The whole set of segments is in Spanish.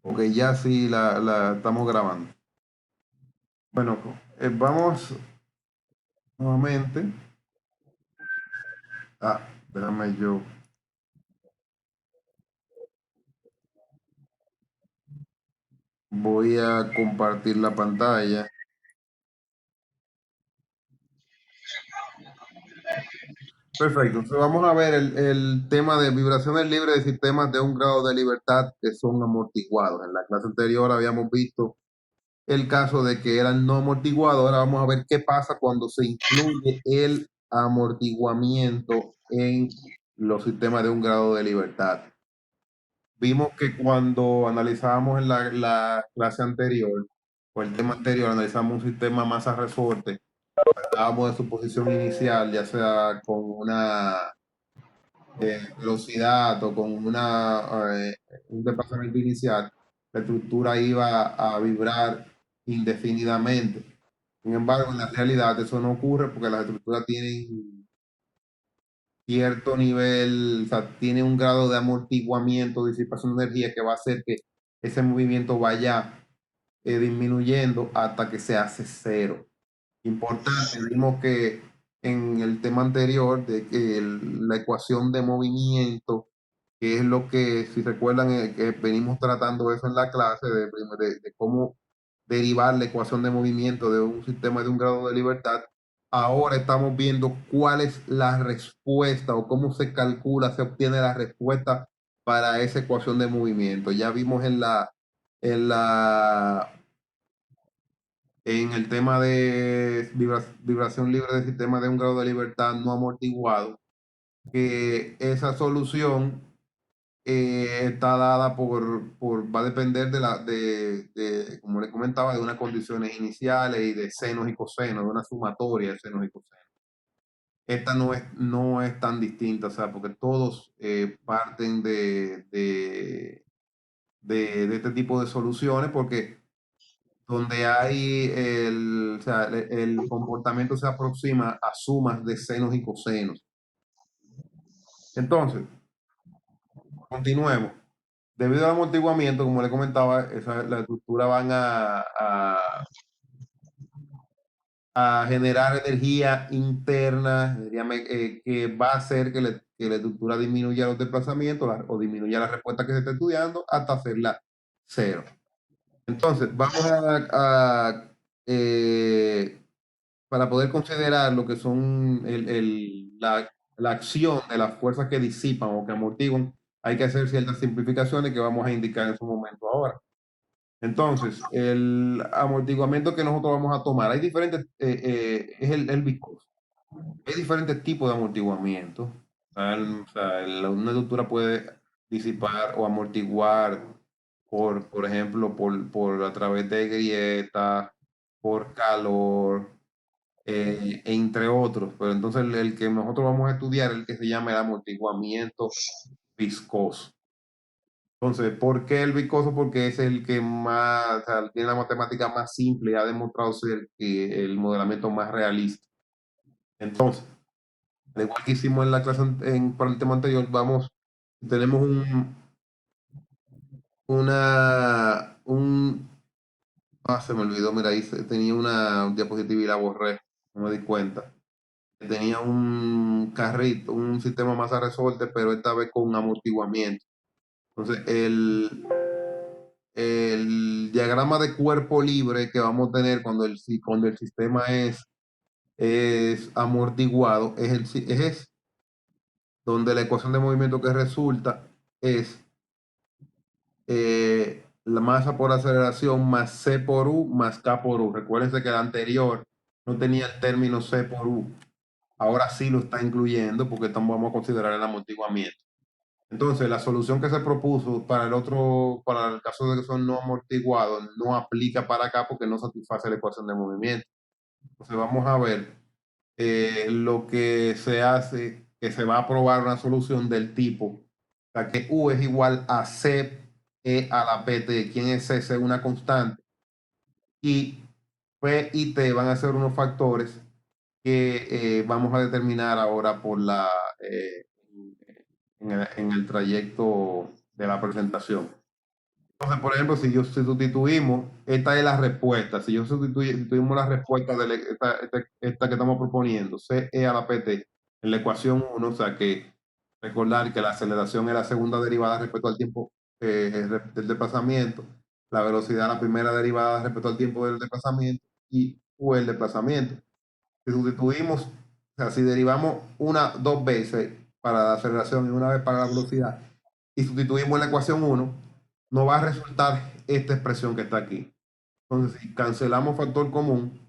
Ok, ya sí la estamos grabando. Bueno, vamos nuevamente. Déjame yo. Voy a compartir la pantalla. Perfecto. Entonces vamos a ver el tema de vibraciones libres de sistemas de un grado de libertad que son amortiguados. En la clase anterior habíamos visto el caso de que eran no amortiguados. Ahora vamos a ver qué pasa cuando se incluye el amortiguamiento en los sistemas de un grado de libertad. Vimos que cuando analizábamos en la clase anterior, o el tema anterior, analizamos un sistema masa resorte, hablábamos de su posición inicial, ya sea con una velocidad o con un desplazamiento inicial, la estructura iba a vibrar indefinidamente. Sin embargo, en la realidad eso no ocurre porque las estructuras tienen cierto nivel, o sea, tiene un grado de amortiguamiento, disipación de energía que va a hacer que ese movimiento vaya disminuyendo hasta que se hace cero. Importante, vimos que en el tema anterior de que la ecuación de movimiento, que es lo que, si recuerdan, que venimos tratando eso en la clase, de cómo derivar la ecuación de movimiento de un sistema de un grado de libertad. Ahora estamos viendo cuál es la respuesta o cómo se calcula, se obtiene la respuesta para esa ecuación de movimiento. Ya vimos en la, en el tema de vibración libre del sistema de un grado de libertad no amortiguado, que esa solución está dada va a depender como le comentaba, de unas condiciones iniciales y de senos y cosenos, de una sumatoria de senos y cosenos. Esta no es tan distinta, o sea, porque todos parten de este tipo de soluciones, porque donde hay o sea, el comportamiento se aproxima a sumas de senos y cosenos. Entonces, continuemos. Debido al amortiguamiento, como le comentaba, la estructura van a generar energía interna, que va a hacer que la estructura disminuya los desplazamientos o disminuya la respuesta que se está estudiando hasta hacerla cero. Entonces, vamos eh, para poder considerar lo que son la acción de las fuerzas que disipan o que amortiguan, hay que hacer ciertas simplificaciones que vamos a indicar en su momento ahora. Entonces, el amortiguamiento que nosotros vamos a tomar, hay diferentes, es el viscoso. Hay diferentes tipos de amortiguamiento. Una estructura puede disipar o amortiguar por ejemplo, a través de grietas, por calor, entre otros. Pero entonces el que nosotros vamos a estudiar es el que se llama el amortiguamiento viscoso. Entonces, ¿por qué el viscoso? Porque es el que más, o sea, tiene la matemática más simple y ha demostrado ser el modelamiento más realista. Entonces, al igual que hicimos en la clase para el tema anterior, tenemos un, se me olvidó, mira, ahí tenía una diapositiva y la borré, no me di cuenta. Tenía un carrito, un sistema masa resorte, pero esta vez con amortiguamiento. Entonces, el diagrama de cuerpo libre que vamos a tener cuando el sistema es amortiguado es donde la ecuación de movimiento que resulta es la masa por aceleración más C por U más K por U. Recuérdense que el anterior no tenía el término C por U. Ahora sí lo está incluyendo porque vamos a considerar el amortiguamiento. Entonces, la solución que se propuso para el caso de que son no amortiguados, no aplica para acá porque no satisface la ecuación de movimiento. Entonces, vamos a ver lo que se hace, que se va a probar una solución del tipo, o sea, que U es igual a C a la PT, ¿quién es C? C, una constante, y P y T van a ser unos factores que vamos a determinar ahora en el trayecto de la presentación. Entonces, por ejemplo, si sustituimos, esta es la respuesta. Si sustituimos la respuesta de esta que estamos proponiendo, CE a la PT, en la ecuación uno, o sea que recordar que la aceleración es la segunda derivada respecto al tiempo del desplazamiento, la velocidad la primera derivada respecto al tiempo del desplazamiento y U el desplazamiento. Si sustituimos, o sea, si derivamos dos veces para la aceleración y una vez para la velocidad, y sustituimos la ecuación uno, nos va a resultar esta expresión que está aquí. Entonces, si cancelamos factor común,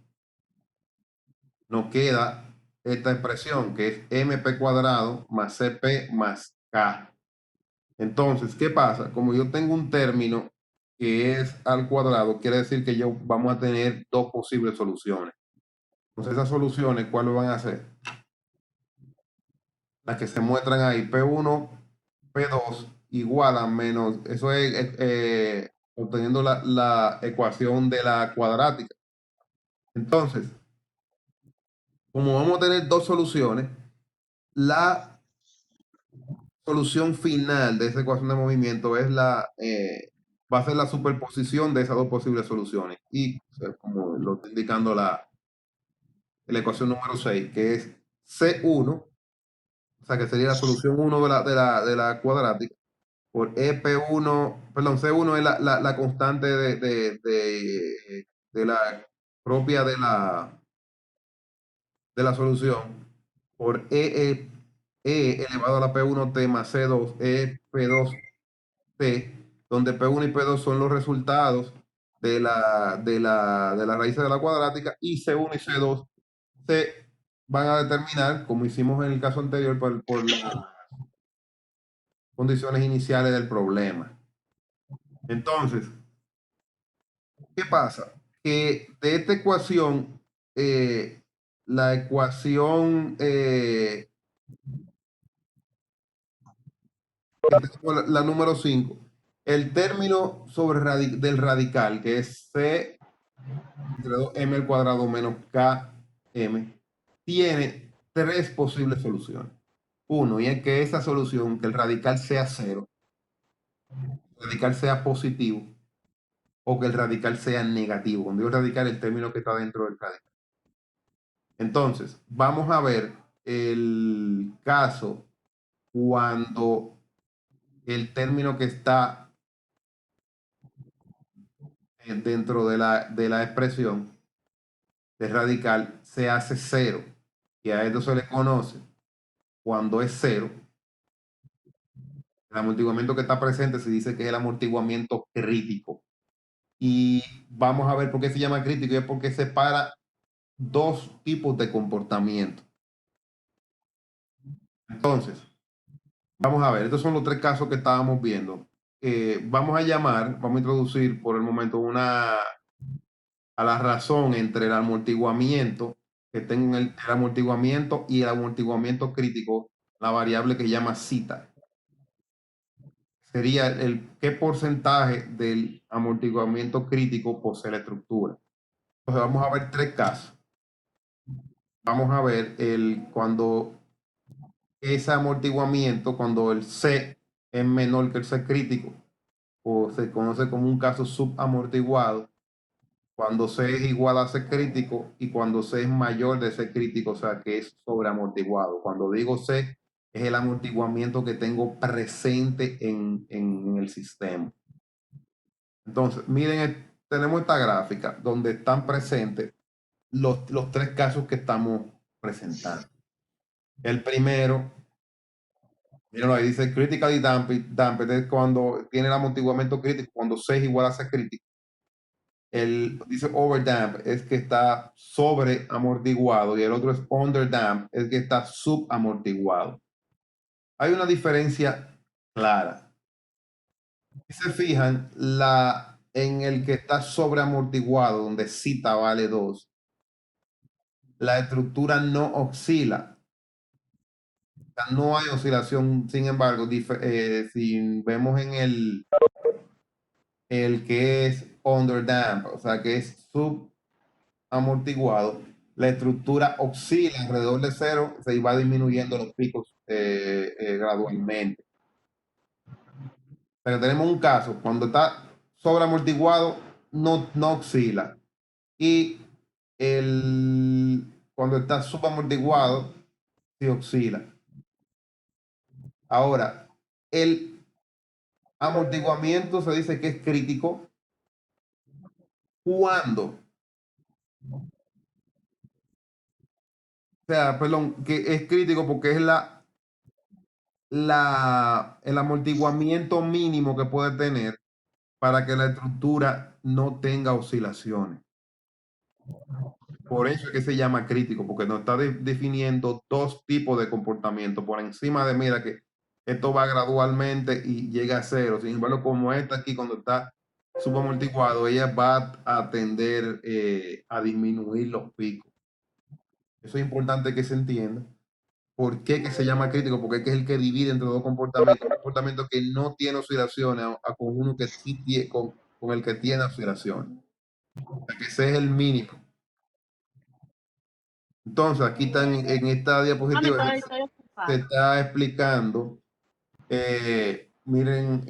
nos queda esta expresión que es mp cuadrado más cp más k. Entonces, ¿qué pasa? Como yo tengo un término que es al cuadrado, quiere decir que yo vamos a tener dos posibles soluciones. Entonces, esas soluciones, ¿cuáles van a ser? Las que se muestran ahí, P1, P2 igual a menos, eso es obteniendo la ecuación de la cuadrática. Entonces, como vamos a tener dos soluciones, la solución final de esa ecuación de movimiento es va a ser la superposición de esas dos posibles soluciones. Y, o sea, como lo está indicando la ecuación número 6, que es C1, o sea, que sería la solución 1 de la cuadrática, por EP1, perdón, C1 es la constante de la propia de la solución, por E elevado a la P1T más C2, E P2T, donde P1 y P2 son los resultados de la raíz de la cuadrática, y C1 y C2 se van a determinar, como hicimos en el caso anterior, por las condiciones iniciales del problema. Entonces, ¿qué pasa? Que de esta ecuación, la ecuación, la número 5, el término del radical, que es C entre 2m al cuadrado menos km, tiene tres posibles soluciones. Uno, y es que esa solución, que el radical sea cero, el radical sea positivo, o que el radical sea negativo. Cuando digo radical, el término que está dentro del radical. Entonces, vamos a ver el caso cuando el término que está dentro de la expresión de radical se hace cero. Y a esto se le conoce, cuando es cero, el amortiguamiento que está presente se dice que es el amortiguamiento crítico. Y vamos a ver por qué se llama crítico, y es porque separa dos tipos de comportamiento. Entonces, vamos a ver, estos son los tres casos que estábamos viendo. Vamos a introducir por el momento a la razón entre el amortiguamiento, que tengo el amortiguamiento y el amortiguamiento crítico, la variable que llama zeta. Sería qué porcentaje del amortiguamiento crítico posee la estructura. Entonces vamos a ver tres casos. Vamos a ver cuando ese amortiguamiento, cuando el C es menor que el C crítico, o se conoce como un caso subamortiguado, cuando C es igual a C crítico y cuando C es mayor de C crítico, o sea que es sobreamortiguado. Cuando digo C, es el amortiguamiento que tengo presente en el sistema. Entonces, miren, tenemos esta gráfica donde están presentes los tres casos que estamos presentando. El primero, miren ahí dice critically damped, es cuando tiene el amortiguamiento crítico, cuando C es igual a C crítico. Dice overdamp, es que está sobre amortiguado, y el otro es underdamp, es que está subamortiguado. Hay una diferencia clara. Si se fijan, en el que está sobreamortiguado, donde cita vale 2, la estructura no oscila. O sea, no hay oscilación. Sin embargo, si vemos en el que es underdamp, o sea, que es subamortiguado, la estructura oscila alrededor de cero, se va disminuyendo los picos gradualmente. O sea, que tenemos un caso cuando está sobreamortiguado no oscila. Y cuando está subamortiguado, sí oscila. Ahora, el amortiguamiento se dice que es crítico cuando, o sea, perdón, que es crítico porque es el amortiguamiento mínimo que puede tener para que la estructura no tenga oscilaciones. Por eso es que se llama crítico, porque nos está definiendo dos tipos de comportamiento. Por encima de, mira, que esto va gradualmente y llega a cero. Sin embargo, como esta aquí, cuando está subamortiguado, ella va a tender a disminuir los picos. Eso es importante que se entienda. ¿Por qué que se llama crítico? Porque es que es el que divide entre dos comportamientos. Un comportamiento que no tiene oscilaciones con uno que sí tiene, con el que tiene oscilaciones. O sea, que ese es el mínimo. Entonces, aquí están en esta diapositiva, se está explicando, miren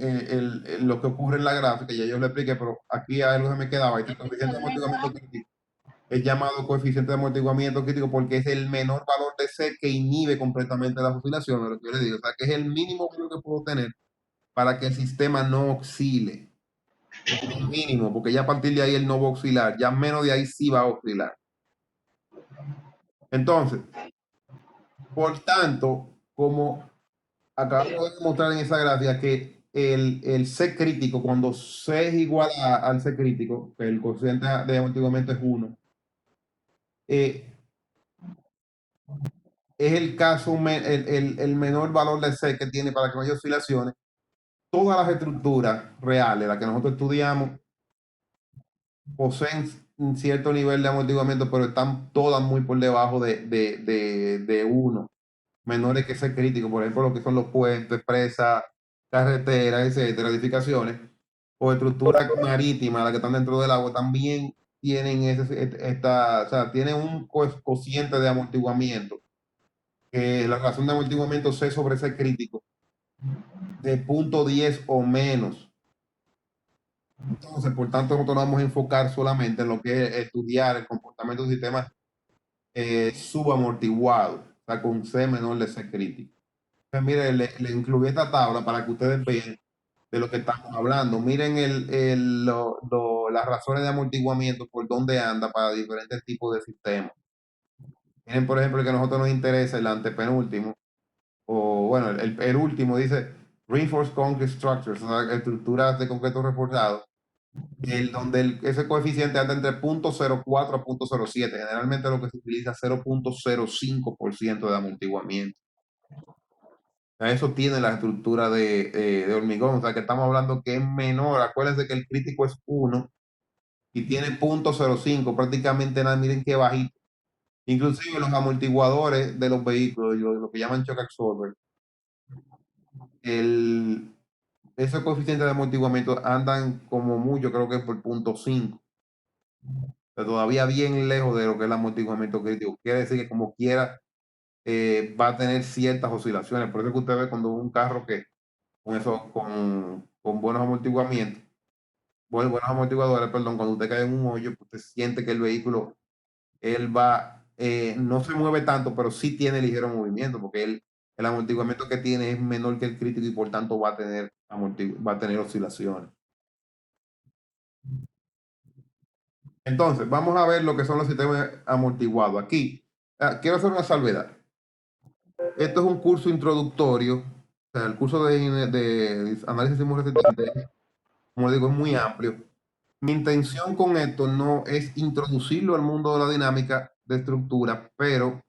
lo que ocurre en la gráfica, ya yo lo expliqué, pero aquí hay algo que me quedaba, este coeficiente de amortiguamiento crítico es llamado coeficiente de amortiguamiento crítico porque es el menor valor de C que inhibe completamente las oscilaciones, lo que yo le digo, o sea, que es el mínimo valor que puedo tener para que el sistema no oscile, el mínimo, porque ya a partir de ahí él no va a oscilar, ya menos de ahí sí va a oscilar. Entonces, por tanto, como acabamos de mostrar en esa gráfica que el C crítico, cuando C es igual al C crítico, que el coeficiente de amortiguamiento es 1, es el caso, el menor valor de C que tiene para que no haya oscilaciones. Todas las estructuras reales, las que nosotros estudiamos, poseen un cierto nivel de amortiguamiento, pero están todas muy por debajo de 1, menores que ese crítico, por ejemplo, lo que son los puentes, presas, carreteras, etcétera, edificaciones, o estructuras marítimas, las que están dentro del agua, también tienen o sea, tienen un cociente de amortiguamiento, que la razón de amortiguamiento C sobre C crítico, de 0.10 o menos. Entonces, por tanto, nosotros nos vamos a enfocar solamente en lo que es estudiar el comportamiento de sistemas subamortiguados, o sea, con C menor de C crítico. Pues mire, le incluí esta tabla para que ustedes vean de lo que estamos hablando. Miren las razones de amortiguamiento por dónde anda para diferentes tipos de sistemas. Miren, por ejemplo, el que a nosotros nos interesa, el antepenúltimo, o bueno, el último dice Reinforced Concrete Structures, o sea, estructuras de concreto reforzado, donde ese coeficiente anda entre 0.04 a 0.07. Generalmente lo que se utiliza es 0.05% de amortiguamiento. Eso tiene la estructura de hormigón, o sea que estamos hablando que es menor. Acuérdense que el crítico es 1 y tiene 0.05, prácticamente nada, miren qué bajito. Inclusive los amortiguadores de los vehículos, lo que llaman shock absorber, esos coeficientes de amortiguamiento andan como mucho, creo que es por 0.5. O sea, todavía bien lejos de lo que es el amortiguamiento crítico. Quiere decir que como quiera va a tener ciertas oscilaciones. Por eso que usted ve cuando un carro que con buenos amortiguamientos, buenos amortiguadores, perdón, cuando usted cae en un hoyo, pues usted siente que el vehículo, él va, no se mueve tanto, pero sí tiene ligero movimiento, porque el amortiguamiento que tiene es menor que el crítico y por tanto va a tener oscilaciones. Entonces, vamos a ver lo que son los sistemas amortiguados. Aquí, quiero hacer una salvedad. Esto es un curso introductorio, o sea, el curso de análisis sismo resistente, como digo, es muy amplio. Mi intención con esto no es introducirlo al mundo de la dinámica de estructura, pero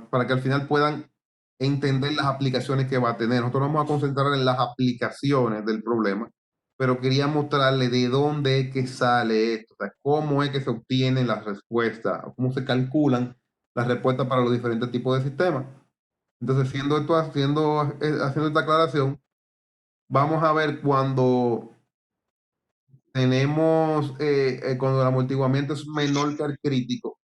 para que al final puedan entender las aplicaciones que va a tener. Nosotros vamos a concentrar en las aplicaciones del problema, pero quería mostrarle de dónde es que sale esto, o sea, cómo es que se obtienen las respuestas, cómo se calculan las respuestas para los diferentes tipos de sistemas. Entonces, haciendo esta aclaración, vamos a ver cuando cuando el amortiguamiento es menor que el crítico,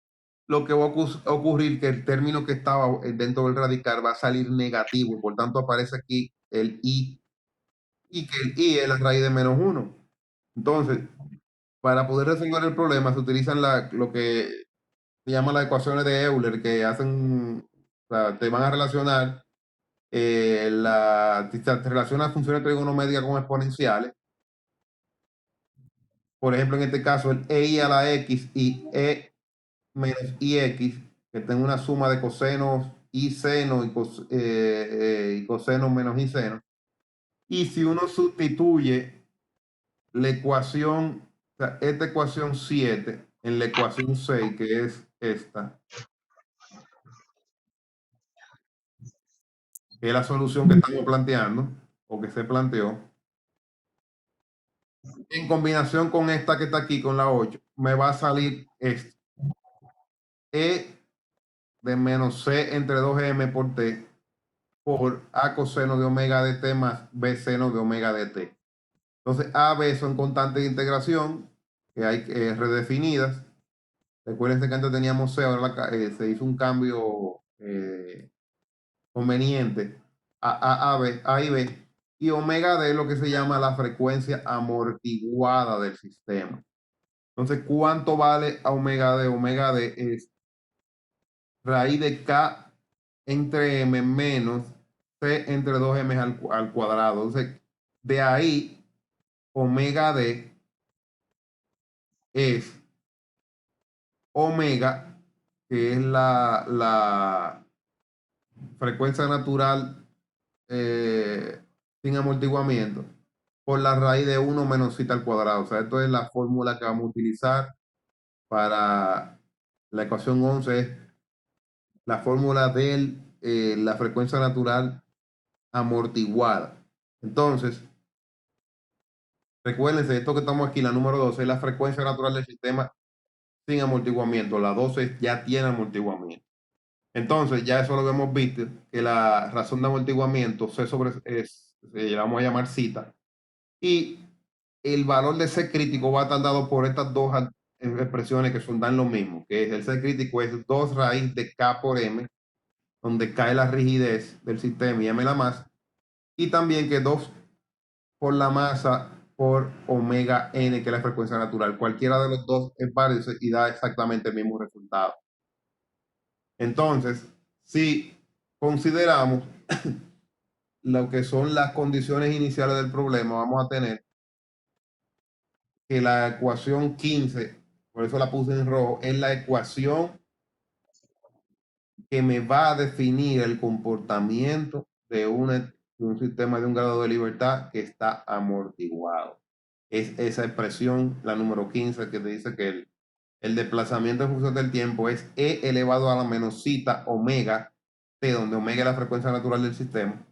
lo que va a ocurrir que el término que estaba dentro del radical va a salir negativo, por tanto aparece aquí el I y que el I es la raíz de menos uno. Entonces, para poder resolver el problema se utilizan lo que se llama las ecuaciones de Euler, que hacen, o sea, te van a relacionar, te relaciona funciones trigonométricas con exponenciales. Por ejemplo, en este caso, el EI a la X y E menos IX, que tenga una suma de cosenos y seno y cosenos menos y seno. Y si uno sustituye la ecuación, o sea, esta ecuación 7 en la ecuación 6, que es esta, que es la solución que estamos planteando o que se planteó, en combinación con esta que está aquí, con la 8, me va a salir esto. E de menos C entre 2M por T por A coseno de omega de T más B seno de omega de T. Entonces, A, B son constantes de integración que hay redefinidas. Recuerden que antes teníamos C, ahora se hizo un cambio conveniente A y B. Y omega D es lo que se llama la frecuencia amortiguada del sistema. Entonces, ¿cuánto vale a omega D? Omega D es raíz de K entre M menos C entre 2M al cuadrado. Entonces, de ahí, omega D es omega, que es la frecuencia natural sin amortiguamiento, por la raíz de 1 menos zeta al cuadrado. O sea, esto es la fórmula que vamos a utilizar para la ecuación 11, es la fórmula de la frecuencia natural amortiguada. Entonces, recuérdense, esto que estamos aquí, la número 12, es la frecuencia natural del sistema sin amortiguamiento. La 12 ya tiene amortiguamiento. Entonces, ya eso lo hemos visto, que la razón de amortiguamiento C sobre le vamos a llamar cita, y el valor de C crítico va a estar dado por estas dos expresiones que dan lo mismo, que es el C crítico es 2 raíz de K por M, donde K es la rigidez del sistema y M la masa, y también que 2 por la masa por omega N, que es la frecuencia natural. Cualquiera de los dos es válido y da exactamente el mismo resultado. Entonces, si consideramos lo que son las condiciones iniciales del problema, vamos a tener que la ecuación 15, por eso la puse en rojo, es la ecuación que me va a definir el comportamiento de un sistema de un grado de libertad que está amortiguado. Es esa expresión, la número 15, que te dice que el desplazamiento en función del tiempo es E elevado a la menos zeta omega T, donde omega es la frecuencia natural del sistema,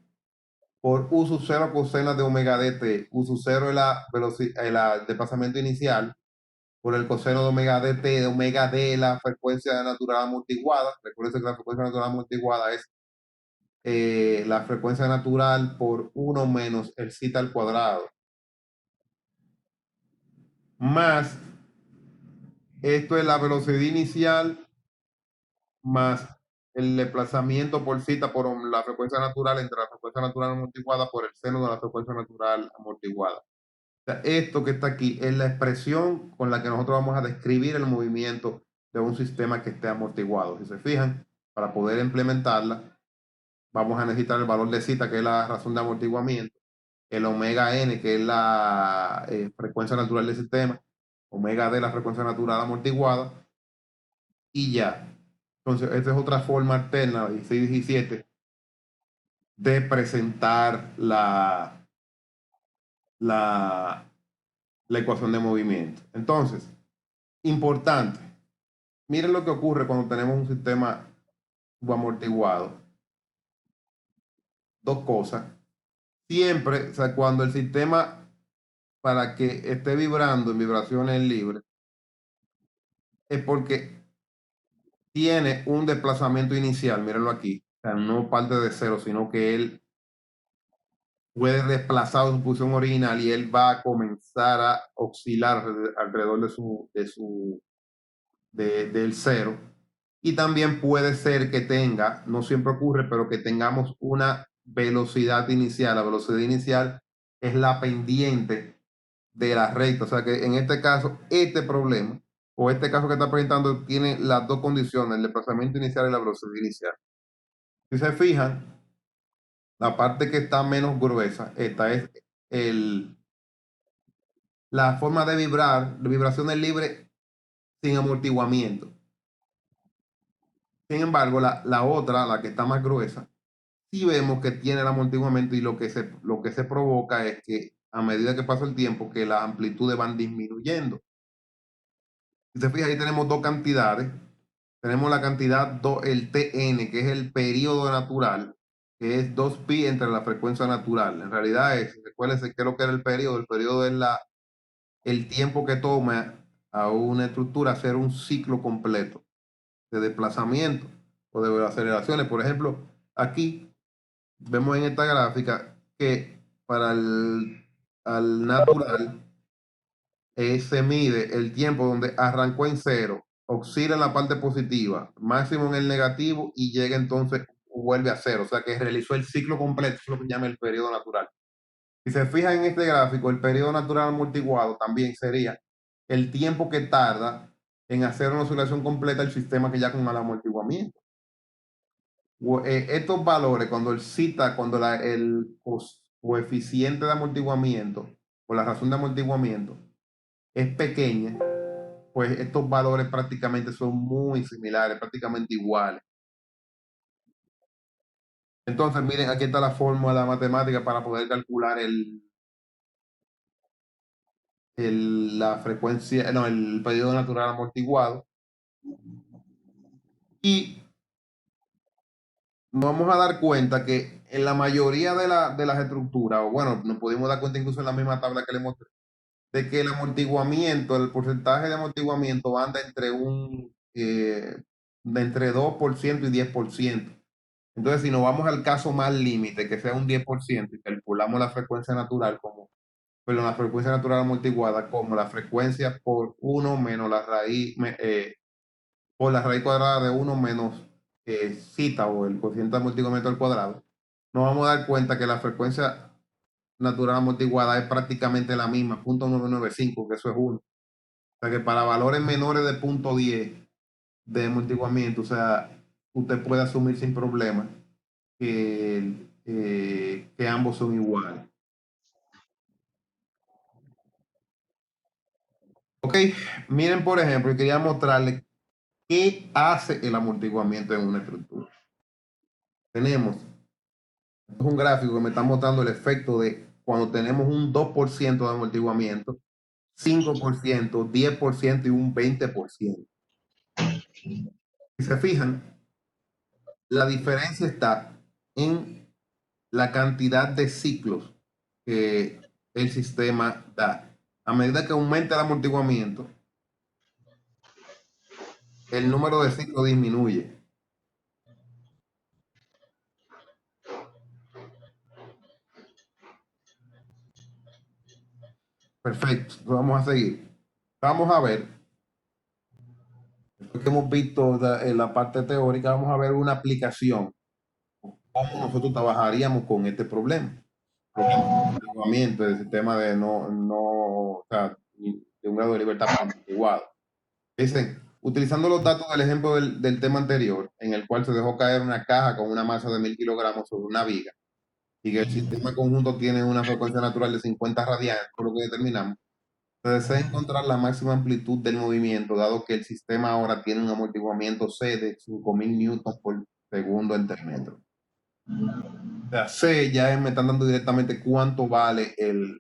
por U sub 0 coseno de omega dt. U sub 0 es el desplazamiento inicial, por el coseno de omega dt, de omega d la frecuencia natural amortiguada. Recuerden que la frecuencia natural amortiguada es la frecuencia natural por 1 menos el zeta al cuadrado, más, esto es la velocidad inicial, más el desplazamiento por zeta por la frecuencia natural entre la frecuencia natural amortiguada por el seno de la frecuencia natural amortiguada. Sea, esto que está aquí es la expresión con la que nosotros vamos a describir el movimiento de un sistema que esté amortiguado. Si se fijan, para poder implementarla, vamos a necesitar el valor de zeta, que es la razón de amortiguamiento, el omega n, que es la frecuencia natural del sistema, omega d, la frecuencia natural amortiguada, y ya. Entonces, esta es otra forma alterna, 16 y 17, de presentar la, la ecuación de movimiento. Entonces, importante. Miren lo que ocurre cuando tenemos un sistema subamortiguado. Dos cosas. Siempre, o sea, cuando el sistema, para que esté vibrando en vibraciones libres, es porque tiene un desplazamiento inicial. Mírenlo aquí. O sea, no parte de cero, sino que él puede desplazar su posición original y él va a comenzar a oscilar alrededor del cero. Y también puede ser que tenga, no siempre ocurre, pero que tengamos una velocidad inicial. La velocidad inicial es la pendiente de la recta. O sea que en este caso, este problema, o este caso que está presentando, tiene las dos condiciones, el desplazamiento inicial y la velocidad inicial. Si se fijan, la parte que está menos gruesa, esta es el, la forma de vibrar, de vibraciones libres sin amortiguamiento. Sin embargo, la otra, la que está más gruesa, sí vemos que tiene el amortiguamiento y lo que se provoca es que a medida que pasa el tiempo, que las amplitudes van disminuyendo. Si se fija, ahí tenemos dos cantidades. Tenemos la cantidad, el Tn, que es el periodo natural, que es 2pi entre la frecuencia natural. En realidad recuérdense qué es lo que era el periodo. El periodo es el tiempo que toma a una estructura hacer un ciclo completo de desplazamiento o de aceleraciones. Por ejemplo, aquí vemos en esta gráfica que para al natural se mide el tiempo donde arrancó en cero, oscila en la parte positiva, máximo en el negativo y llega entonces, vuelve a cero. O sea que realizó el ciclo completo, es lo que llama el periodo natural. Si se fija en este gráfico, el periodo natural amortiguado también sería el tiempo que tarda en hacer una oscilación completa el sistema que ya con el amortiguamiento. Estos valores, cuando el cita, cuando el coeficiente de amortiguamiento o la razón de amortiguamiento es pequeña, pues estos valores prácticamente son muy similares, prácticamente iguales. Entonces, miren, aquí está la fórmula matemática para poder calcular la frecuencia, no, el periodo natural amortiguado. Y nos vamos a dar cuenta que en la mayoría de las estructuras, o bueno, nos pudimos dar cuenta incluso en la misma tabla que le mostré, de que el amortiguamiento, el porcentaje de amortiguamiento anda de entre 2% y 10%. Entonces, si nos vamos al caso más límite, que sea un 10%, y calculamos la frecuencia natural la frecuencia natural amortiguada como la frecuencia por 1 menos la raíz, por la raíz cuadrada de 1 menos zeta o el coeficiente de amortiguamiento al cuadrado, nos vamos a dar cuenta que la frecuencia natural amortiguada es prácticamente la misma, 0.995, que eso es 1. O sea que para valores menores de 0.10 de amortiguamiento, o sea, usted puede asumir sin problema que ambos son iguales. Ok, miren por ejemplo, quería mostrarles qué hace el amortiguamiento en una estructura. Tenemos un gráfico que me está mostrando el efecto de cuando tenemos un 2% de amortiguamiento, 5%, 10% y un 20%. Si se fijan, la diferencia está en la cantidad de ciclos que el sistema da. A medida que aumenta el amortiguamiento, el número de ciclos disminuye. Perfecto, vamos a seguir. Vamos a ver, después que hemos visto en la parte teórica, vamos a ver una aplicación, cómo nosotros trabajaríamos con este problema. Amortiguamiento del sistema de o sea, de un grado de libertad amortiguado. Dicen, utilizando los datos del ejemplo del tema anterior, en el cual se dejó caer una caja con una masa de 1000 kilogramos sobre una viga, y que el sistema conjunto tiene una frecuencia natural de 50 radianes, por lo que determinamos, se desea encontrar la máxima amplitud del movimiento, dado que el sistema ahora tiene un amortiguamiento C de 5000 newtons por segundo entre metro. O sea, C ya me están dando directamente cuánto vale el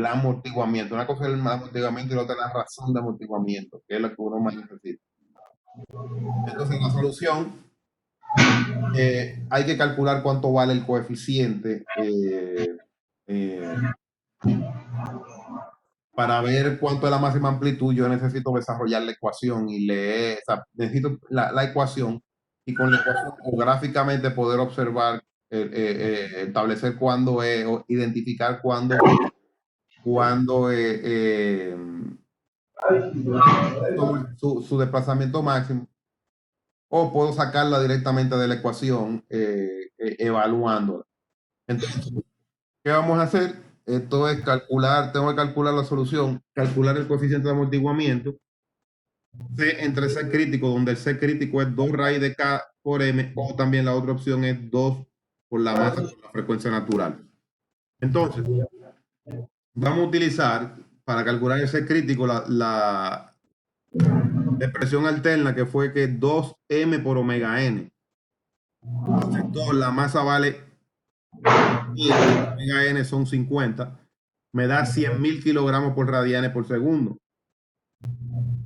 amortiguamiento. Una cosa es el amortiguamiento y la otra es la razón de amortiguamiento, que es lo que uno más necesita. Entonces, la solución, hay que calcular cuánto vale el coeficiente eh, para ver cuánto es la máxima amplitud. Yo necesito desarrollar la ecuación y leer, o sea, necesito la ecuación y con la ecuación o gráficamente poder observar, establecer cuándo es, o identificar cuándo su desplazamiento máximo, o puedo sacarla directamente de la ecuación evaluándola. Entonces, ¿qué vamos a hacer? Esto es calcular, tengo que calcular la solución, calcular el coeficiente de amortiguamiento, C entre C crítico, donde el C crítico es 2 raíz de K por M, o también la otra opción es 2 por la masa por la frecuencia natural. Entonces, vamos a utilizar para calcular el C crítico la expresión alterna que fue que 2M por omega N. Entonces, la masa vale, y omega N son 50, me da 100.000 kilogramos por radianes por segundo.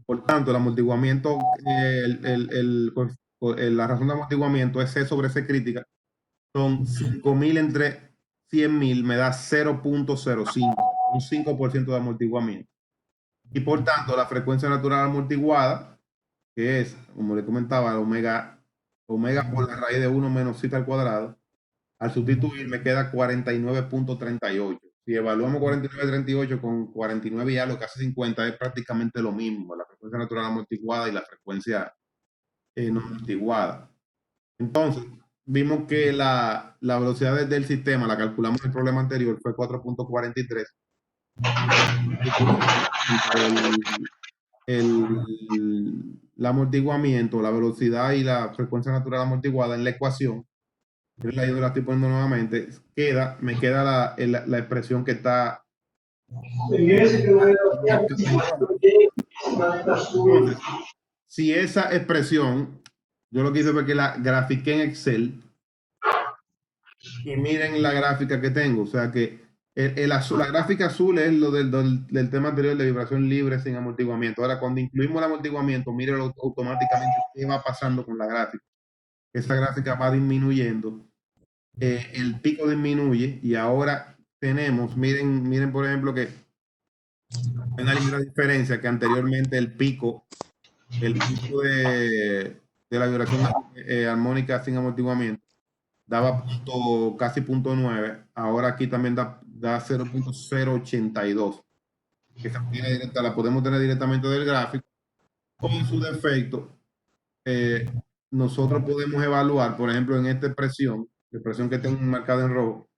Por tanto, el amortiguamiento, la razón de amortiguamiento es C sobre C crítica, son 5.000 entre 100.000, me da 0.05, un 5% de amortiguamiento. Y por tanto, la frecuencia natural amortiguada, que es, como le comentaba, omega por la raíz de 1 menos zeta al cuadrado, al sustituir me queda 49.38. Si evaluamos 49.38 con 49 y algo, casi 50, es prácticamente lo mismo, la frecuencia natural amortiguada y la frecuencia no amortiguada. Entonces, vimos que la velocidad del sistema, la calculamos en el problema anterior, fue 4.43. El amortiguamiento, la velocidad y la frecuencia natural amortiguada en la ecuación, yo la estoy poniendo nuevamente, me queda la expresión que está. Entonces, si esa expresión, yo lo que hice fue que la grafiqué en Excel y miren la gráfica que tengo, o sea que la gráfica azul es lo del tema anterior de vibración libre sin amortiguamiento. Ahora, cuando incluimos el amortiguamiento, miren automáticamente qué va pasando con la gráfica. Esa gráfica va disminuyendo, el pico disminuye y ahora tenemos, miren por ejemplo que hay una ligera diferencia que anteriormente el pico de la vibración armónica sin amortiguamiento daba casi 0.9, ahora aquí también da 0.082, que la podemos tener directamente del gráfico, o en su defecto, nosotros podemos evaluar, por ejemplo, en esta expresión, la expresión que tengo marcada en rojo,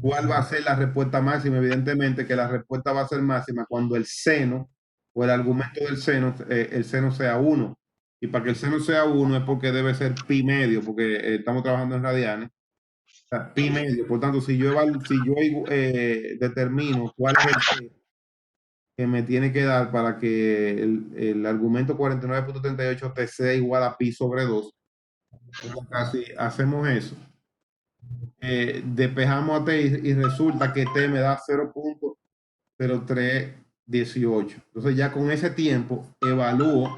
cuál va a ser la respuesta máxima. Evidentemente que la respuesta va a ser máxima cuando el seno o el argumento del seno, el seno sea 1. Y para que el seno sea 1 es porque debe ser pi medio, porque estamos trabajando en radianes. O sea, pi medio. Por tanto, si yo determino cuál es el seno que me tiene que dar para que el argumento 49.38 te sea igual a pi sobre 2, casi hacemos eso. Despejamos a t y resulta que t me da 0.0318. Entonces ya con ese tiempo evalúo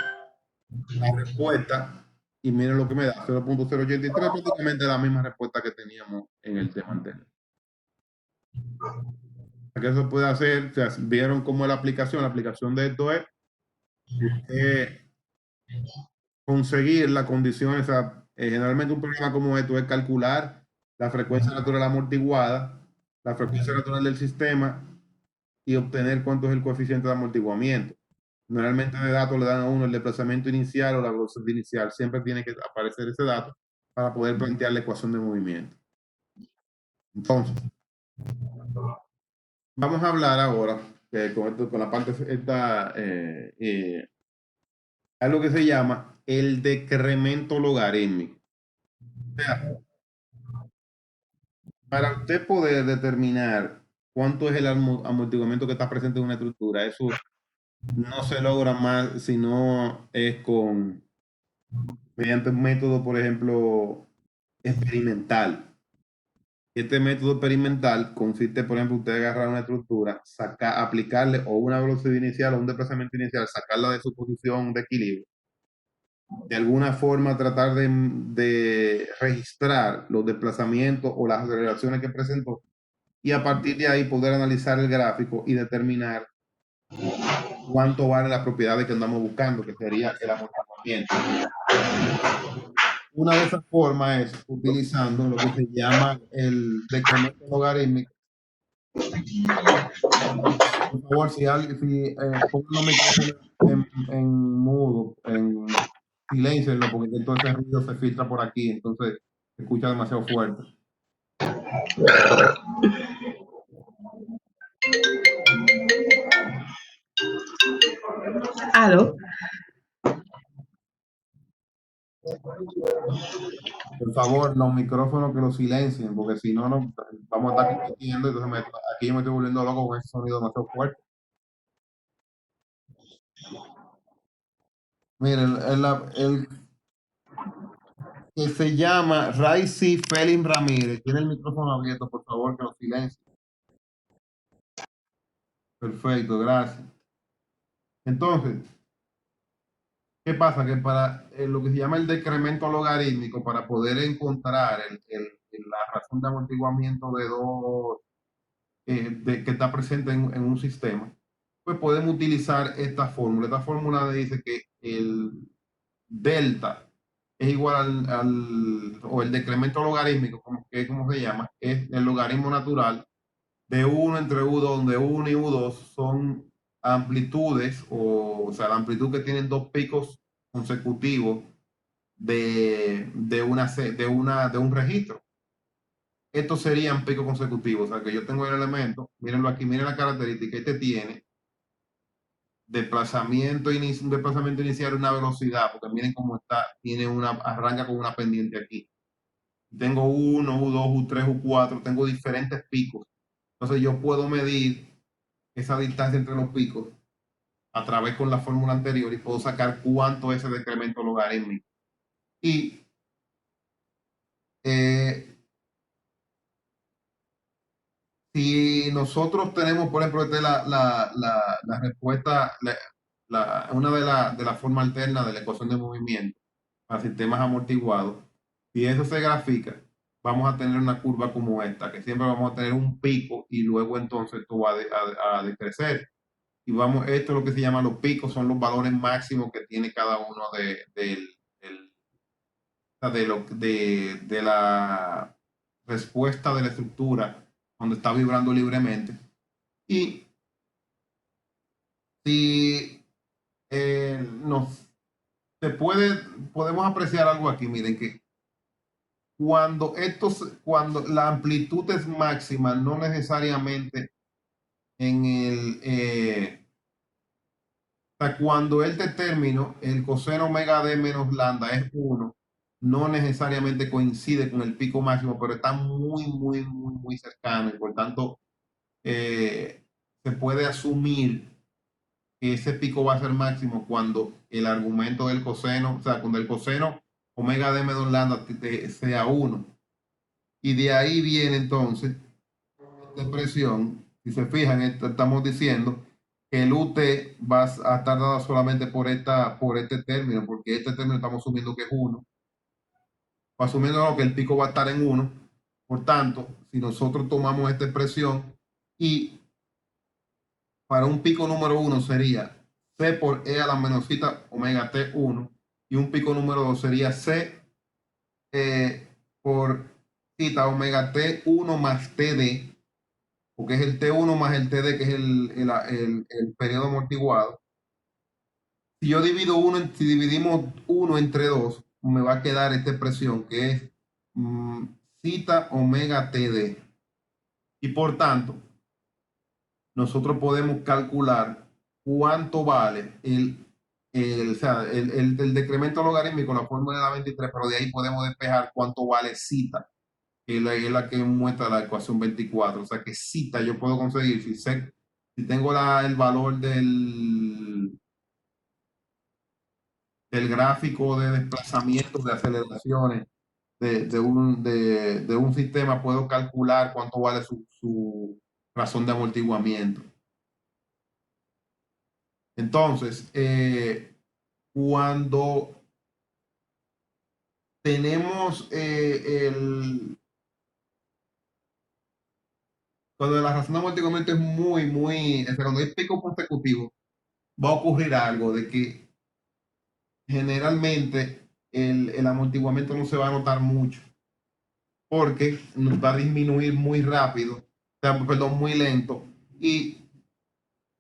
la respuesta y miren lo que me da, 0.083, prácticamente la misma respuesta que teníamos en el tema anterior. Que eso puede hacer, o sea, vieron cómo la aplicación de esto es conseguir la condición, o sea, generalmente un programa como esto es calcular la frecuencia natural amortiguada, la frecuencia natural del sistema y obtener cuánto es el coeficiente de amortiguamiento. Normalmente de datos le dan a uno el desplazamiento inicial o la velocidad inicial. Siempre tiene que aparecer ese dato para poder plantear la ecuación de movimiento. Entonces, vamos a hablar ahora con la parte esta, algo que se llama el decremento logarítmico. O sea, para usted poder determinar cuánto es el amortiguamiento que está presente en una estructura, eso no se logra más si no es mediante un método, por ejemplo, experimental. Este método experimental consiste, por ejemplo, usted agarrar una estructura, aplicarle o una velocidad inicial o un desplazamiento inicial, sacarla de su posición de equilibrio. De alguna forma tratar de registrar los desplazamientos o las aceleraciones que presentó y a partir de ahí poder analizar el gráfico y determinar cuánto vale la propiedad que andamos buscando, que sería el amortiguamiento. Una de esas formas es utilizando lo que se llama el decremento logarítmico. Por favor, si alguien, pongan en mudo, en silencio, porque entonces el ruido se filtra por aquí, entonces se escucha demasiado fuerte. Aló. Por favor, los micrófonos que los silencien, porque si no, no vamos a estar compitiendo. Entonces aquí yo me estoy volviendo loco con ese sonido demasiado fuerte. Miren, el que se llama Raicy Felin Ramírez tiene el micrófono abierto, por favor, que lo silencie. Perfecto, gracias. Entonces, ¿qué pasa? Que para lo que se llama el decremento logarítmico, para poder encontrar la razón de amortiguamiento de dos, que está presente en un sistema, pues podemos utilizar esta fórmula. Esta fórmula dice que el delta es igual o el decremento logarítmico, como se llama, es el logaritmo natural de uno entre U2, donde uno y U2 son amplitudes, o sea, la amplitud que tienen dos picos consecutivos de un registro. Estos serían picos consecutivos, o sea, que yo tengo el elemento, mírenlo aquí, miren la característica, este tiene un desplazamiento inicial y una velocidad, porque miren cómo está, arranca con una pendiente aquí. Tengo uno, U2, U3, U4, tengo diferentes picos. Entonces yo puedo medir esa distancia entre los picos a través con la fórmula anterior y puedo sacar cuánto es ese decremento logarítmico. Y eh, si nosotros tenemos, por ejemplo, esta es la respuesta, una de las formas alternas de la ecuación de movimiento para sistemas amortiguados, si eso se grafica, vamos a tener una curva como esta, que siempre vamos a tener un pico y luego entonces esto va a decrecer. Y esto es lo que se llama los picos, son los valores máximos que tiene cada uno de la respuesta de la estructura cuando está vibrando libremente. Y si nos podemos apreciar algo aquí, miren que cuando la amplitud es máxima, no necesariamente en o sea, cuando el término, el coseno omega d menos lambda es 1, no necesariamente coincide con el pico máximo, pero está muy cercano y por tanto se puede asumir que ese pico va a ser máximo cuando el argumento del coseno, o sea, cuando el coseno omega d menos lambda sea 1. Y de ahí viene entonces esta expresión. Si se fijan, estamos diciendo que el UT va a estar dado solamente por este término, porque este término estamos asumiendo que es 1, asumiendo que el pico va a estar en 1. Por tanto, si nosotros tomamos esta expresión y para un pico número 1 sería C por E a la menosita omega T1 y un pico número 2 sería C por zeta omega T1 más TD, porque es el T1 más el TD, que es el periodo amortiguado. Si dividimos 1 entre 2, me va a quedar esta expresión que es zeta omega TD. Y por tanto, nosotros podemos calcular cuánto vale o sea, el decremento logarítmico, la fórmula de la 23, pero de ahí podemos despejar cuánto vale zeta, que es la que muestra la ecuación 24. O sea, que zeta yo puedo conseguir, si tengo el valor del gráfico de desplazamientos, de aceleraciones de un sistema, puedo calcular cuánto vale su razón de amortiguamiento. Entonces, cuando tenemos cuando la razón de amortiguamiento es o sea, cuando hay pico consecutivo, va a ocurrir algo de que generalmente el amortiguamiento no se va a notar mucho porque nos va a disminuir muy rápido, o sea, perdón, muy lento y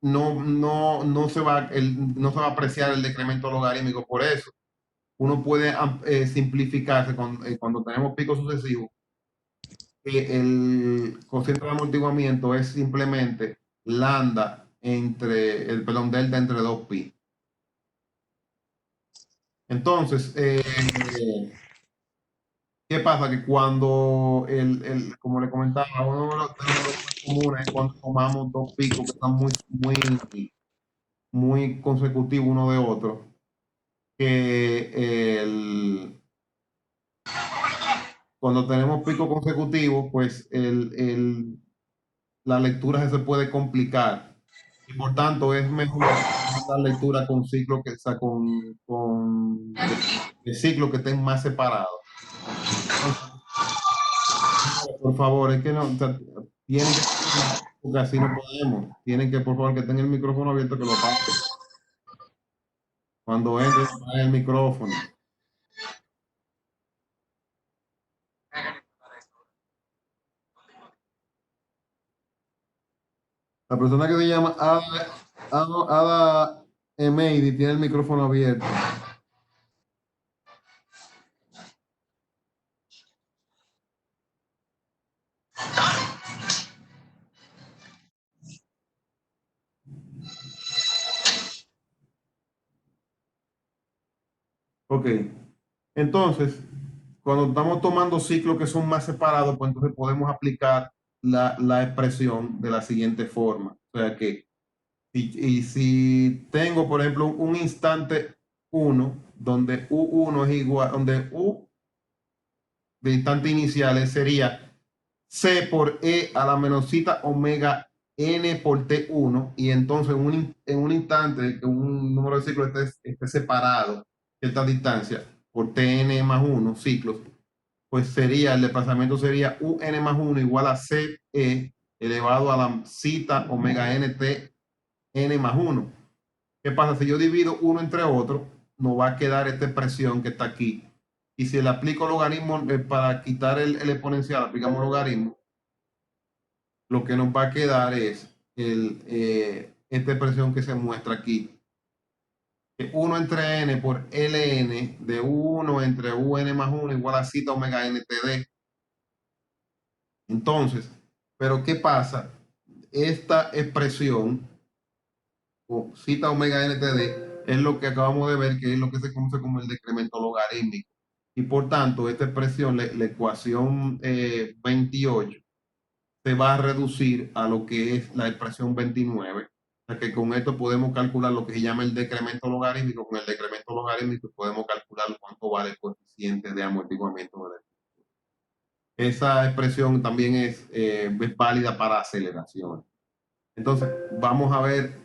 no no se va a apreciar el decremento logarítmico. Por eso uno puede simplificarse cuando tenemos picos sucesivos, que el cociente de amortiguamiento es simplemente lambda perdón, delta entre 2pi. Entonces, ¿qué pasa? Que cuando, como le comentaba, uno de los errores más comunes es cuando tomamos dos picos que están muy consecutivos uno de otro, que cuando tenemos picos consecutivos, pues la lectura se puede complicar. Y por tanto, es mejor la lectura con ciclos que, o sea, de ciclos que estén más separados. Por favor, es que no, o sea, tienen que, porque así no podemos. Tienen que, por favor, que tengan el micrófono abierto, que lo paguen. Cuando entre, apague el micrófono. La persona que se llama Ada Emeidi tiene el micrófono abierto. Ok. Entonces, cuando estamos tomando ciclos que son más separados, pues entonces podemos aplicar la expresión de la siguiente forma. O sea que, y si tengo, por ejemplo, un instante uno donde U1 es igual, donde U de instante iniciales sería C por E a la menosita omega N por T1, y entonces en un instante que un número de ciclos esté separado cierta distancia por Tn más 1 ciclos, pues sería, el desplazamiento sería UN más 1 igual a CE elevado a la cita omega NT N más 1. ¿Qué pasa? Si yo divido uno entre otro, nos va a quedar esta expresión que está aquí. Y si le aplico logaritmo, para quitar el exponencial, aplicamos logaritmo, lo que nos va a quedar es esta expresión que se muestra aquí. 1 entre n por ln de 1 entre un más 1 igual a cita omega ntd. Entonces, pero ¿qué pasa? Esta expresión, o cita omega ntd, es lo que acabamos de ver, que es lo que se conoce como el decremento logarítmico. Y por tanto, esta expresión, la ecuación 28, se va a reducir a lo que es la expresión 29. O sea que con esto podemos calcular lo que se llama el decremento logarítmico. Con el decremento logarítmico podemos calcular cuánto vale el coeficiente de amortiguamiento de la estructura. Esa expresión también es válida para aceleración. Entonces, vamos a ver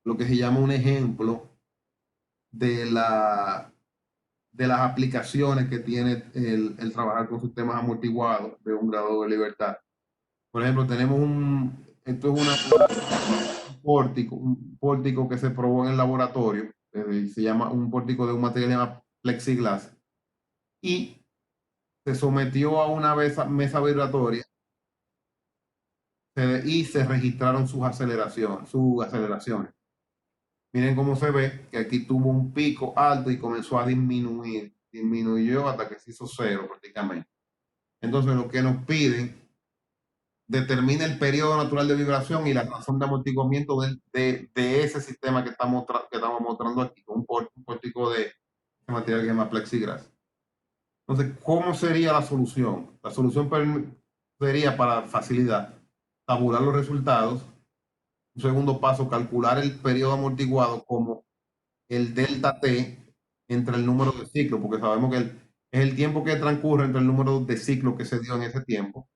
lo que se llama un ejemplo de, de las aplicaciones que tiene el trabajar con sistemas amortiguados de un grado de libertad. Por ejemplo, tenemos esto es un pórtico que se probó en el laboratorio, se llama un pórtico de un material llamado plexiglas, y se sometió a una mesa vibratoria, y se registraron sus aceleraciones. Miren cómo se ve que aquí tuvo un pico alto y comenzó a disminuyó hasta que se hizo cero prácticamente. Entonces lo que nos piden, determina el periodo natural de vibración y la razón de amortiguamiento de ese sistema que estamos mostrando aquí, con un pórtico de material que se llama plexiglas. Entonces, ¿cómo sería la solución? La solución sería, para facilidad, tabular los resultados. Un segundo paso, calcular el periodo amortiguado como el delta T entre el número de ciclos, porque sabemos que es el tiempo que transcurre entre el número de ciclos que se dio en ese tiempo.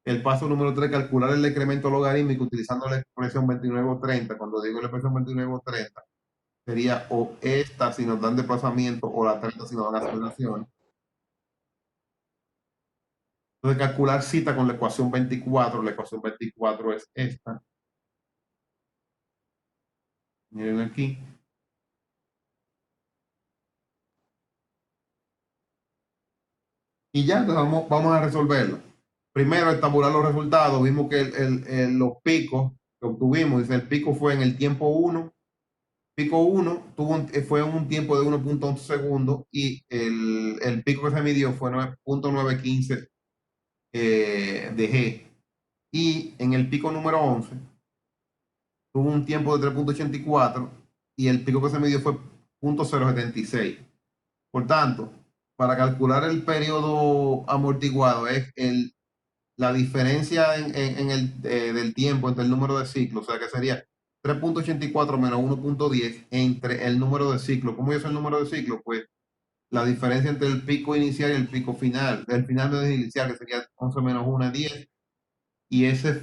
El paso número 3, calcular el decremento logarítmico utilizando la expresión 29 o 30. Cuando digo la expresión 29 o 30, sería o esta si nos dan desplazamiento o la 30 si nos dan aceleración. Entonces, calcular cita con la ecuación 24. La ecuación 24 es esta. Miren aquí. Y ya, entonces vamos a resolverlo. Primero, el tabular los resultados. Vimos que los picos que obtuvimos, dice, el pico fue en el tiempo 1. Pico 1 fue un tiempo de 1.11 segundos, y el pico que se midió fue 9.915 de G. Y en el pico número 11 tuvo un tiempo de 3.84, y el pico que se midió fue 0.076. Por tanto, para calcular el periodo amortiguado es la diferencia del tiempo entre el número de ciclos, o sea que sería 3.84 menos 1.10 entre el número de ciclos. ¿Cómo es el número de ciclos? Pues la diferencia entre el pico inicial y el pico final. El final no es inicial, que sería 11 menos 1 es 10. Y ese,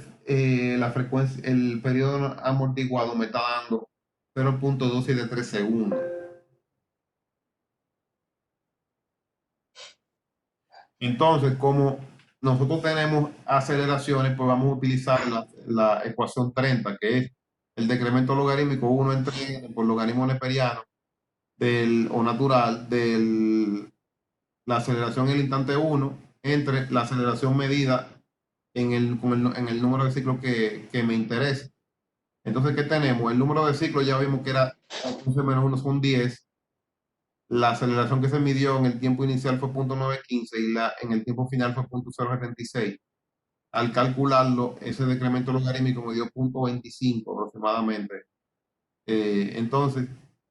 la frecuencia, el periodo amortiguado me está dando 0.273 segundos. Entonces, como nosotros tenemos aceleraciones, pues vamos a utilizar la ecuación 30, que es el decremento logarítmico 1 entre n por logaritmo neperiano o natural de la aceleración en el instante 1 entre la aceleración medida en el número de ciclos que me interesa. Entonces, ¿qué tenemos? El número de ciclos ya vimos que era 11 menos 1 son 10. La aceleración que se midió en el tiempo inicial fue 0.915 y en el tiempo final fue 0.076. Al calcularlo, ese decremento logarítmico me dio 0.25 aproximadamente. Entonces,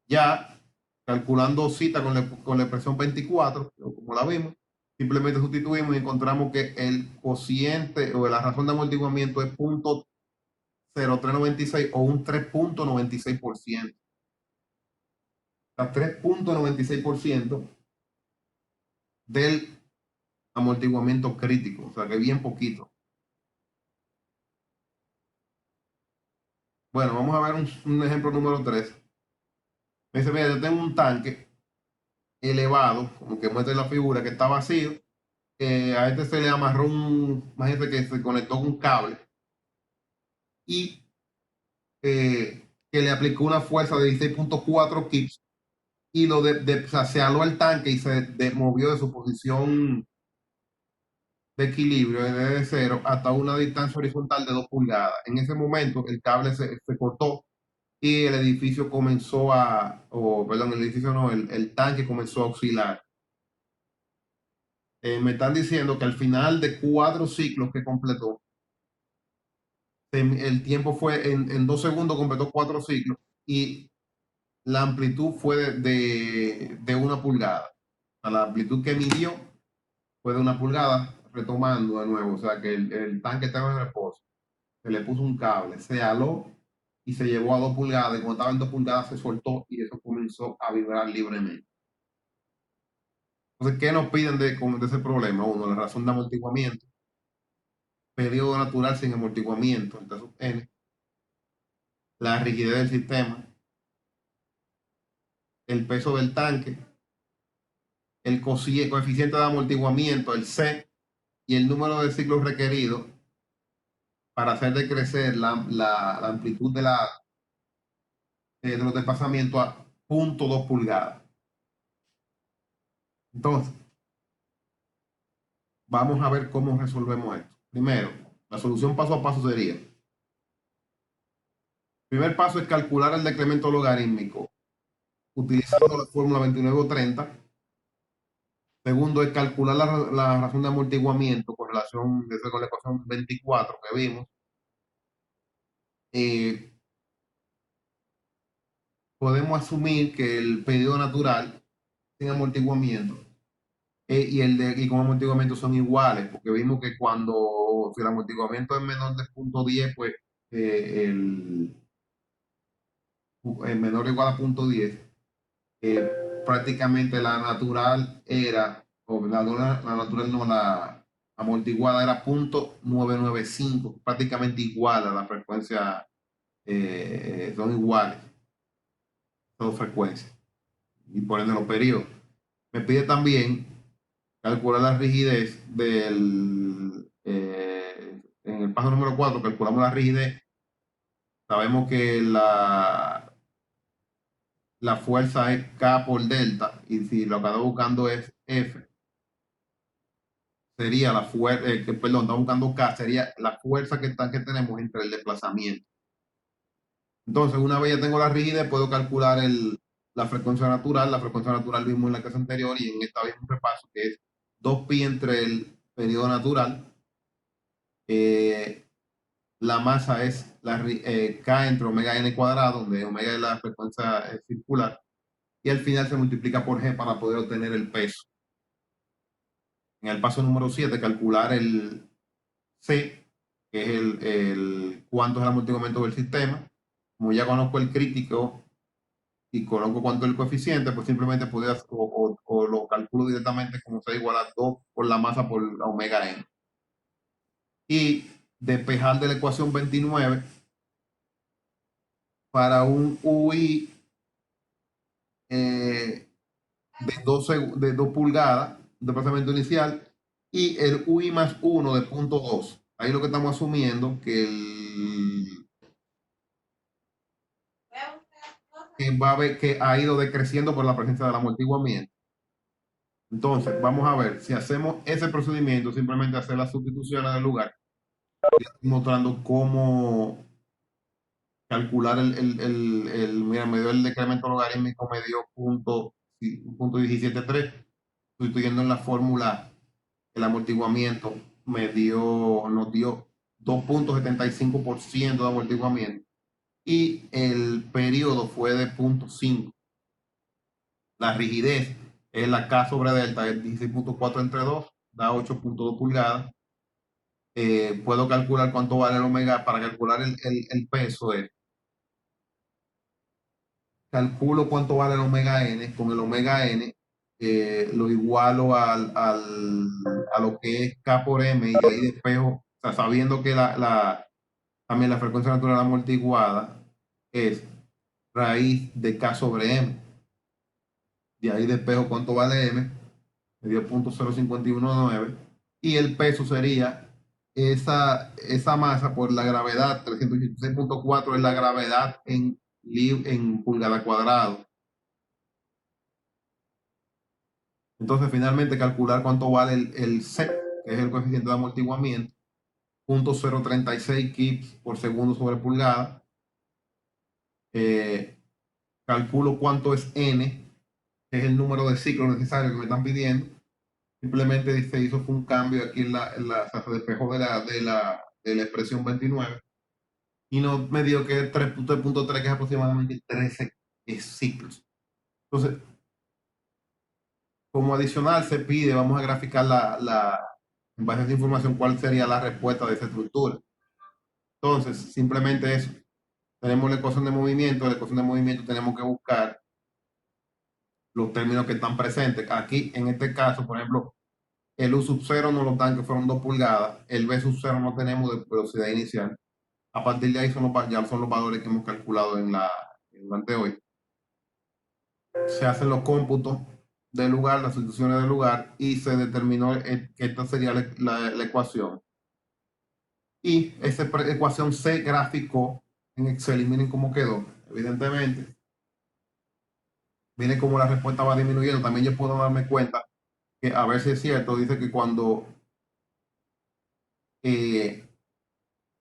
ya calculando cita con la expresión 24, como la vimos, simplemente sustituimos y encontramos que el cociente o la razón de amortiguamiento es 0.0396 o un 3.96%. O sea, 3.96% del amortiguamiento crítico, o sea que bien poquito. Bueno, vamos a ver un ejemplo número 3. Me dice, mira, yo tengo un tanque elevado, como que muestra en la figura, que está vacío. A este se le amarró imagínate que se conectó con un cable y que le aplicó una fuerza de 16.4 kips y o sea, se aló el tanque y se movió de su posición de equilibrio desde cero hasta una distancia horizontal de 2 pulgadas. En ese momento el cable se cortó y el edificio comenzó perdón, el edificio no, el tanque comenzó a oscilar. Me están diciendo que al final de 4 ciclos que completó, el tiempo fue en 2 segundos, completó 4 ciclos y la amplitud fue de 1 pulgada. O sea, la amplitud que midió fue de 1 pulgada, retomando de nuevo. O sea que el tanque estaba en reposo. Se le puso un cable, se aló y se llevó a 2 pulgadas. Y cuando estaba en 2 pulgadas se soltó y eso comenzó a vibrar libremente. Entonces, ¿qué nos piden de ese problema? Uno, la razón de amortiguamiento, periodo natural sin amortiguamiento, entonces N, la rigidez del sistema, el peso del tanque, el coeficiente de amortiguamiento, el C, y el número de ciclos requeridos para hacer decrecer la amplitud de los desplazamientos a 0.2 pulgadas. Entonces, vamos a ver cómo resolvemos esto. Primero, la solución paso a paso sería, primer paso es calcular el decremento logarítmico utilizando la fórmula 2930. Segundo es calcular la razón de amortiguamiento con relación con la ecuación 24 que vimos. Eh, Podemos asumir que el periodo natural sin amortiguamiento y con amortiguamiento son iguales, porque vimos que si el amortiguamiento es menor de 0.10, pues el menor o igual a 0.10, prácticamente la natural era, o la natural no, la amortiguada era 0.995, prácticamente igual a la frecuencia, son iguales, son frecuencias, y por ende los periodos. Me pide también calcular la rigidez en el paso número 4 calculamos la rigidez. Sabemos que la fuerza es K por delta y si lo que estamos buscando es F, sería la fuerza, perdón, estamos buscando K, sería la fuerza que tenemos entre el desplazamiento. Entonces, una vez ya tengo la rigidez, puedo calcular la frecuencia natural. La frecuencia natural vimos en la clase anterior y en esta vez un repaso que es 2pi entre el periodo natural. La masa es K entre omega n cuadrado, donde omega es la frecuencia circular, y al final se multiplica por G para poder obtener el peso. En el paso número 7, calcular el C, que es cuánto es el amortiguamiento del sistema. Como ya conozco el crítico y conozco cuánto es el coeficiente, pues simplemente puedo o lo calculo directamente como C igual a 2 por la masa por la omega n. Y despejar de la ecuación 29 para un UI de 2 pulgadas, un desplazamiento inicial, y el UI más 1 de 0.2. Ahí lo que estamos asumiendo que ha ido decreciendo por la presencia del amortiguamiento. Entonces, vamos a ver, si hacemos ese procedimiento, simplemente hacer las sustituciones del lugar, mostrando cómo calcular mira, me dio el decremento logarítmico, me dio punto 17.3, sustituyendo en la fórmula el amortiguamiento nos dio 2.75% de amortiguamiento y el periodo fue de 0.5. La rigidez es la K sobre delta, es 16.4 entre 2, da 8.2 pulgadas. Puedo calcular cuánto vale el omega. Para calcular el peso calculo cuánto vale el omega n. Con el omega n lo igualo a lo que es K por M, y ahí despejo, o sea, sabiendo que también la frecuencia natural amortiguada es raíz de K sobre M. De ahí despejo cuánto vale M, me dio 0.0519, y el peso sería esa masa por la gravedad, 386.4 es la gravedad en pulgada cuadrado. Entonces, finalmente, calcular cuánto vale el C, que es el coeficiente de amortiguamiento, 0.036 kips por segundo sobre pulgada. Calculo cuánto es N, que es el número de ciclos necesario que me están pidiendo. Simplemente se hizo un cambio aquí se despejó de la expresión 29 y no me dio que 3.3, que es aproximadamente 13 ciclos. Entonces, como adicional se pide, vamos a graficar en base a esa información, cuál sería la respuesta de esa estructura. Entonces, simplemente eso. Tenemos la ecuación de movimiento. La ecuación de movimiento tenemos que buscar los términos que están presentes. Aquí, en este caso, por ejemplo, el U sub 0 nos lo dan que fueron 2 pulgadas. El B sub 0 no tenemos de velocidad inicial. A partir de ahí ya son los valores que hemos calculado durante hoy. Se hacen los cómputos del lugar, las sustituciones del lugar, y se determinó que esta sería la ecuación. Y esa ecuación se graficó en Excel y miren cómo quedó. Evidentemente, miren cómo la respuesta va disminuyendo. También yo puedo darme cuenta que, a ver si es cierto, dice que cuando eh,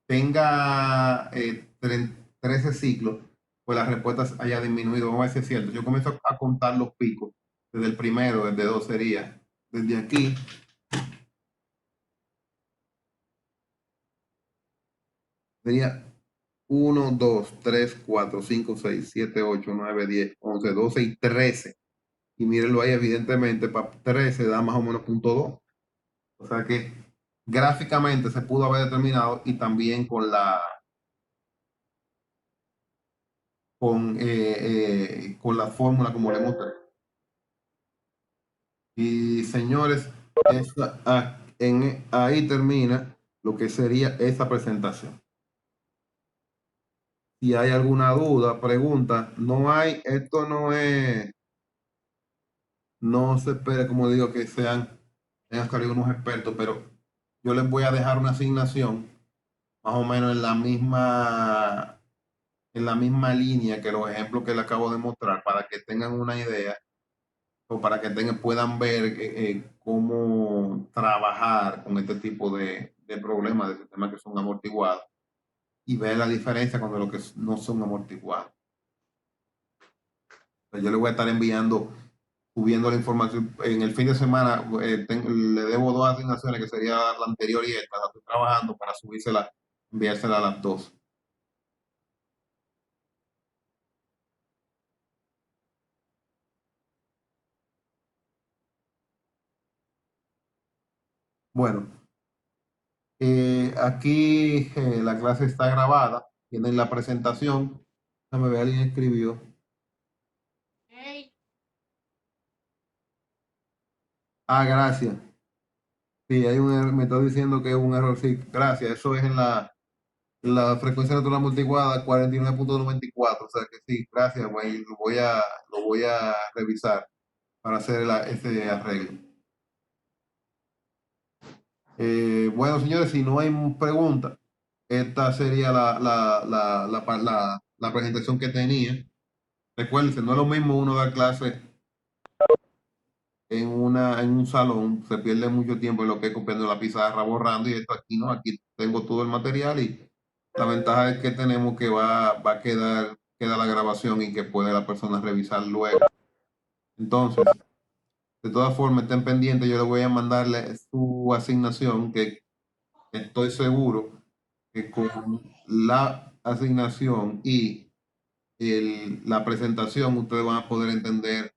tenga 13 ciclos, pues la respuesta haya disminuido. Vamos a ver si es cierto. Yo comienzo a contar los picos. Desde el primero, desde 2 sería. Desde aquí. Sería 1, 2, 3, 4, 5, 6, 7, 8, 9, 10, 11, 12 y 13. Y mírenlo ahí, evidentemente, para 13 da más o menos 0.2. O sea que gráficamente se pudo haber determinado, y también con la fórmula como le mostré. Y señores, ahí termina lo que sería esta presentación. Si hay alguna duda, pregunta, esto no se espera, como digo, que tengan que ser unos expertos, pero yo les voy a dejar una asignación más o menos en la misma línea que los ejemplos que les acabo de mostrar, para que tengan una idea, o para que puedan ver cómo trabajar con este tipo de problemas de sistemas que son amortiguados, y ver la diferencia con lo que no son amortiguados. Pues yo les voy a estar subiendo la información en el fin de semana. Le debo 2 asignaciones, que sería la anterior y esta. La estoy trabajando para enviársela a las 2. Bueno, aquí la clase está grabada, tienen la presentación. Déjame ver, alguien escribió. Ah, gracias. Sí, me está diciendo que es un error. Sí, gracias. Eso es en la frecuencia natural amortiguada 49.94. O sea que sí, gracias, güey. Lo voy a revisar para hacer ese arreglo. Bueno, señores, si no hay preguntas, esta sería la presentación que tenía. Recuérdense, no es lo mismo uno dar clases en un salón, se pierde mucho tiempo en lo que es copiando la pizarra, borrando, y esto aquí no, aquí tengo todo el material y la ventaja es que tenemos que va a queda la grabación y que puede la persona revisar luego. Entonces, de todas formas, estén pendientes, yo le voy a mandarle su asignación, que estoy seguro que con la asignación y la presentación ustedes van a poder entender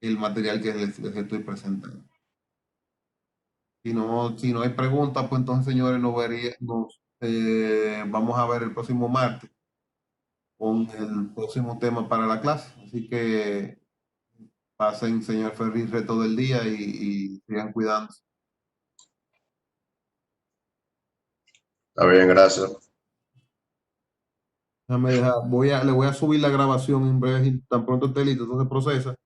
el material que les estoy presentando. Si no hay preguntas, pues entonces, señores, vamos a ver el próximo martes con el próximo tema para la clase. Así que pasen, señor Ferri, el resto del día y sigan cuidándose. Está bien, gracias. Le voy a subir la grabación en breve, tan pronto esté listo, entonces procesa